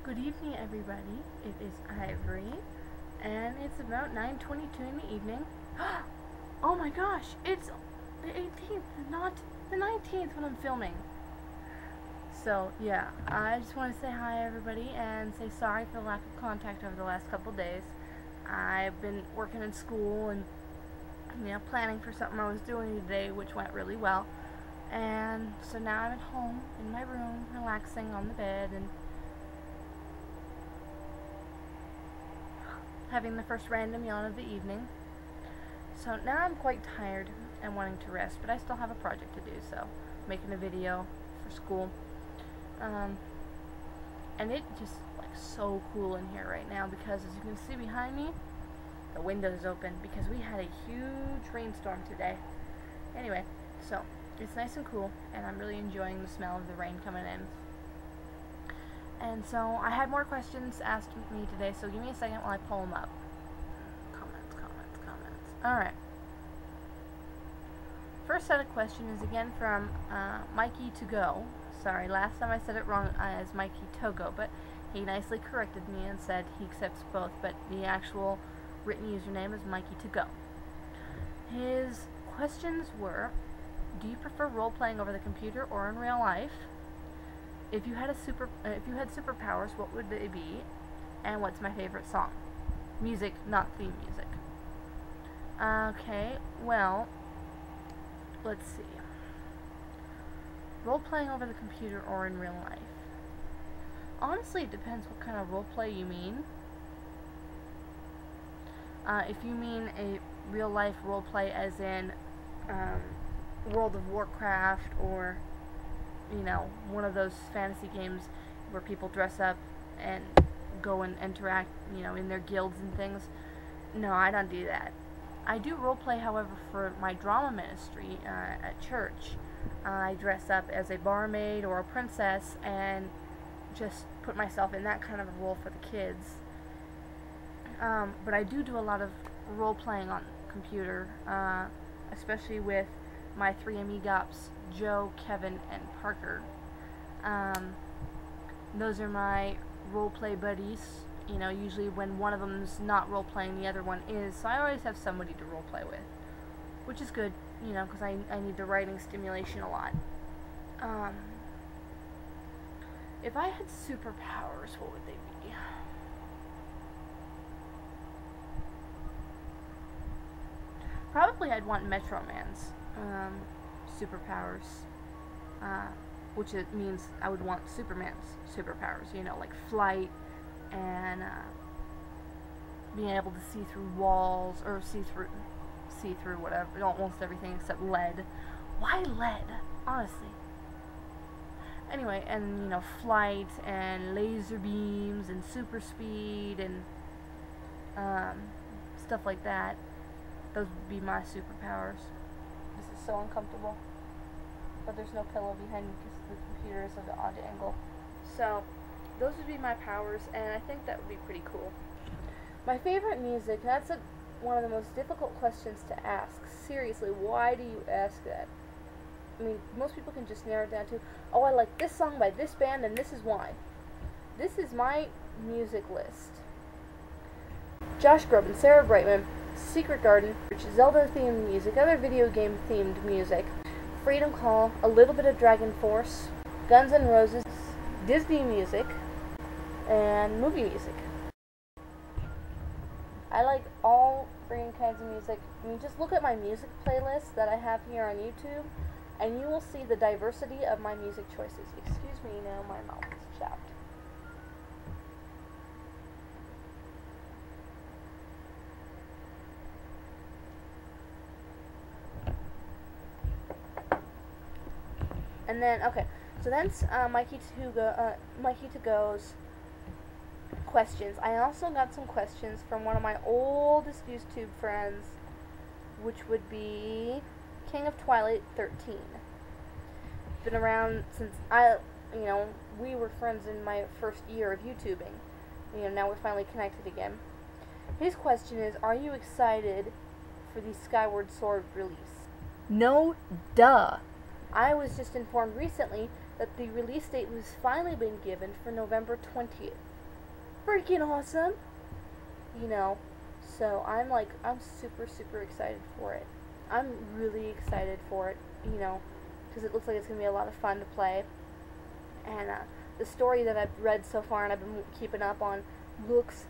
Good evening, everybody. It is Ivory, and it's about 9:22 in the evening. Oh my gosh, it's the 18th, not the 19th when I'm filming. So, yeah, I just want to say hi, everybody, and say sorry for the lack of contact over the last couple days. I've been working in school and, planning for something I was doing today, which went really well. And so now I'm at home, in my room, relaxing on the bed, and having the first random yawn of the evening. So now I'm quite tired and wanting to rest, but I still have a project to do, so making a video for school. And it just so cool in here right now because, as you can see behind me, the window's open because we had a huge rainstorm today. Anyway, so it's nice and cool, and I'm really enjoying the smell of the rain coming in. And so I had more questions asked me today, so give me a second while I pull them up. Comments. Alright. First set of questions is again from Mikey to go. Sorry, last time I said it wrong as Mikey Togo, but he nicely corrected me and said he accepts both, but the actual written username is Mikey to go. His questions were: do you prefer role-playing over the computer or in real life? If you had superpowers, what would they be? And what's my favorite song? Music, not theme music. Okay, well, let's see. Role-playing over the computer or in real life? Honestly, it depends what kind of role-play you mean. If you mean a real-life role-play as in World of Warcraft, or one of those fantasy games where people dress up and go and interact, in their guilds and things. No, I don't do that. I do roleplay, however, for my drama ministry at church. I dress up as a barmaid or a princess and just put myself in that kind of a role for the kids. But I do a lot of role-playing on computer, especially with my three amigops, Joe, Kevin, and Parker. Those are my role-play buddies. Usually when one of them's not role-playing, the other one is. So I always have somebody to role-play with, which is good, because I need the writing stimulation a lot. If I had superpowers, what would they be? Probably I'd want Metro Man's superpowers, which it means I would want Superman's superpowers, like flight and being able to see through walls, or see through whatever, almost everything except lead. Why lead? Honestly. Anyway, and flight and laser beams and super speed and stuff like that. Those would be my superpowers. This is so uncomfortable, but there's no pillow behind me because the computer is at an odd angle. So those would be my powers, and I think that would be pretty cool. My favorite music, that's one of the most difficult questions to ask. Seriously, why do you ask that? I mean, most people can just narrow it down to, oh, I like this song by this band, and this is why. This is my music list. Josh Groban and Sarah Brightman, Secret Garden, Zelda-themed music, other video game-themed music, Freedom Call, a little bit of Dragon Force, Guns N' Roses, Disney music, and movie music. I like all freaking kinds of music. I mean, just look at my music playlist that I have here on YouTube, and you will see the diversity of my music choices. Excuse me, now my mouth is chapped. And then, okay, so that's Mikey to go's questions. I also got some questions from one of my oldest YouTube friends, which would be King of Twilight 13. Been around since we were friends in my first year of YouTubing. Now we're finally connected again. His question is, are you excited for the Skyward Sword release? No, duh. I was just informed recently that the release date was finally been given for November 20th. Freaking awesome! You know, so I'm super, super excited for it. I'm really excited for it, you know, because it looks like it's going to be a lot of fun to play. And the story that I've read so far and I've been keeping up on looks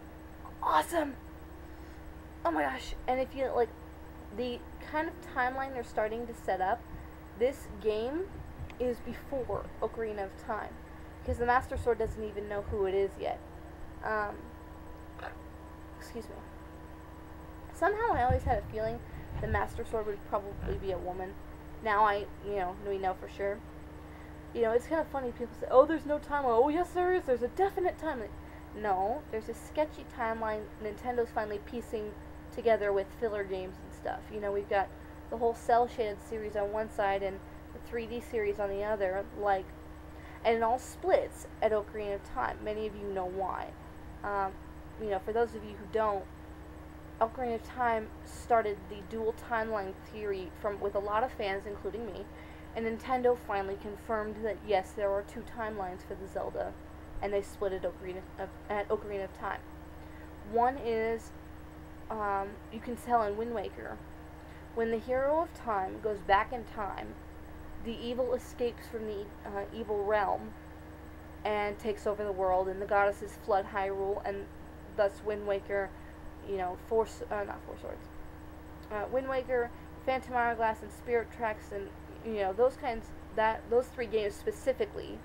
awesome! Oh my gosh. And if you, like, the kind of timeline they're starting to set up, this game is before Ocarina of Time. Because the Master Sword doesn't even know who it is yet. Excuse me. Somehow I always had a feeling the Master Sword would probably be a woman. Now we know for sure. You know, it's kind of funny, people say, oh, there's no timeline. Oh, yes, there is. There's a definite timeline. No, there's a sketchy timeline Nintendo's finally piecing together with filler games and stuff. You know, we've got the whole cel-shaded series on one side and the 3D series on the other, like, and it all splits at Ocarina of Time. Many of you know why. You know, for those of you who don't, Ocarina of Time started the dual timeline theory with a lot of fans, including me, and Nintendo finally confirmed that yes, there are two timelines for the Zelda, and they split it at Ocarina of Time. One is, you can tell in Wind Waker, when the hero of time goes back in time, the evil escapes from the evil realm and takes over the world, and the goddesses flood Hyrule, and thus Wind Waker, you know, Wind Waker, Phantom Hourglass, and Spirit Tracks, and you know, those three games specifically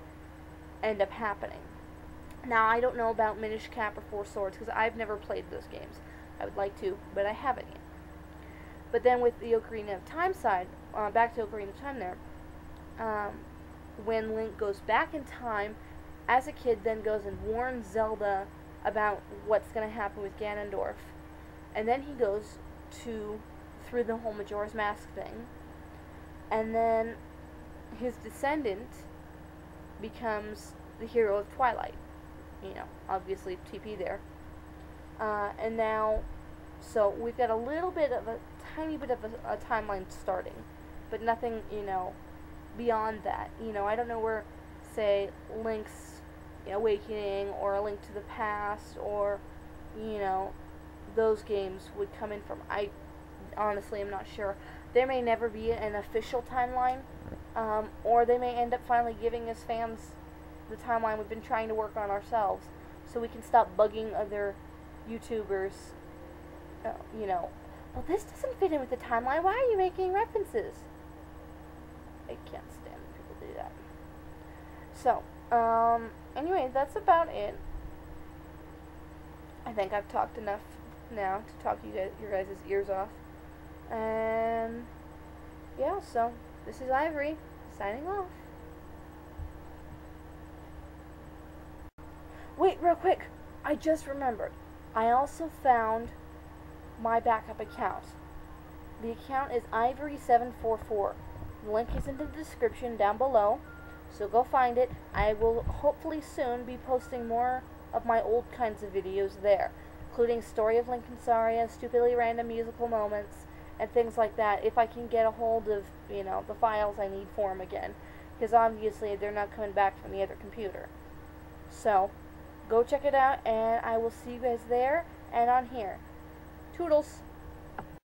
end up happening. Now, I don't know about Minish Cap or Four Swords, because I've never played those games. I would like to, but I haven't yet. But then with the Ocarina of Time side, back to Ocarina of Time there, when Link goes back in time, as a kid, then goes and warns Zelda about what's going to happen with Ganondorf. And then he goes through the whole Majora's Mask thing. And then his descendant becomes the hero of Twilight. You know, obviously TP there. And now, so we've got a tiny bit of a timeline starting, but nothing, you know, beyond that. You know, I don't know where, say, Link's Awakening or A Link to the Past or, you know, those games would come in from. I honestly am not sure. There may never be an official timeline, or they may end up finally giving us fans the timeline we've been trying to work on ourselves, so we can stop bugging other YouTubers, you know, well, this doesn't fit in with the timeline, why are you making references? I can't stand when people do that. So, anyway, that's about it. I think I've talked enough now to talk your guys' ears off. And, yeah, so, this is Ivory, signing off. Wait, real quick, I just remembered. I also found my backup account. The account is Ivory744. The link is in the description down below, so go find it. I will hopefully soon be posting more of my old kinds of videos there, including Story of Link and Saria, stupidly random musical moments, and things like that, if I can get a hold of, you know, the files I need for them again, because obviously they're not coming back from the other computer. So, go check it out, and I will see you guys there and on here. Toodles!